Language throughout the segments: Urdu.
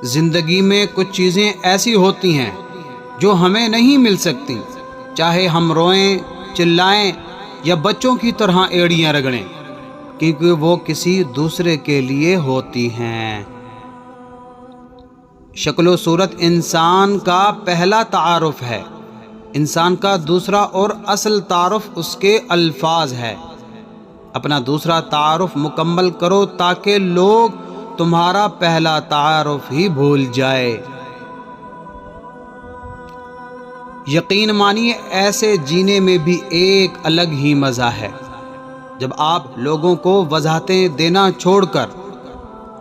زندگی میں کچھ چیزیں ایسی ہوتی ہیں جو ہمیں نہیں مل سکتی، چاہے ہم روئیں، چلائیں یا بچوں کی طرح ایڑیاں رگڑیں، کیونکہ وہ کسی دوسرے کے لیے ہوتی ہیں۔ شکل و صورت انسان کا پہلا تعارف ہے۔ انسان کا دوسرا اور اصل تعارف اس کے الفاظ ہے۔ اپنا دوسرا تعارف مکمل کرو تاکہ لوگ تمہارا پہلا تعارف ہی بھول جائے۔ یقین مانیے ایسے جینے میں بھی ایک الگ ہی مزہ ہے۔ جب آپ لوگوں کو وضاحتیں دینا چھوڑ کر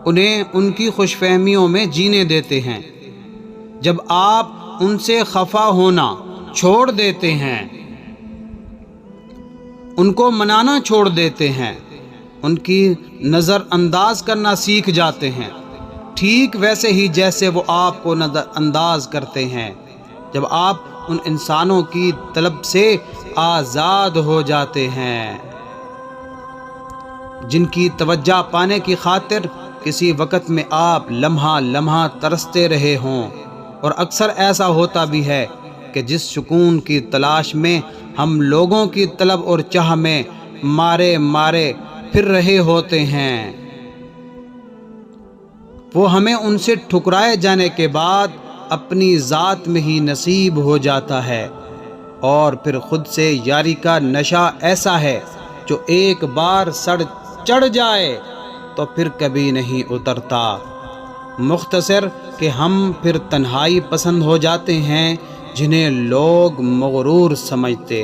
انہیں ان کی خوش فہمیوں میں جینے دیتے ہیں، جب آپ ان سے خفا ہونا چھوڑ دیتے ہیں، ان کو منانا چھوڑ دیتے ہیں، ان کی نظر انداز کرنا سیکھ جاتے ہیں، ٹھیک ویسے ہی جیسے وہ آپ کو نظر انداز کرتے ہیں، جب آپ ان انسانوں کی طلب سے آزاد ہو جاتے ہیں جن کی توجہ پانے کی خاطر کسی وقت میں آپ لمحہ لمحہ ترستے رہے ہوں، اور اکثر ایسا ہوتا بھی ہے کہ جس سکون کی تلاش میں ہم لوگوں کی طلب اور چاہ میں مارے مارے پھر رہے ہوتے ہیں، وہ ہمیں ان سے ٹھکرائے جانے کے بعد اپنی ذات میں ہی نصیب ہو جاتا ہے، اور پھر خود سے یاری کا نشہ ایسا ہے جو ایک بار سر چڑھ جائے تو پھر کبھی نہیں اترتا۔ مختصر کہ ہم پھر تنہائی پسند ہو جاتے ہیں جنہیں لوگ مغرور سمجھتے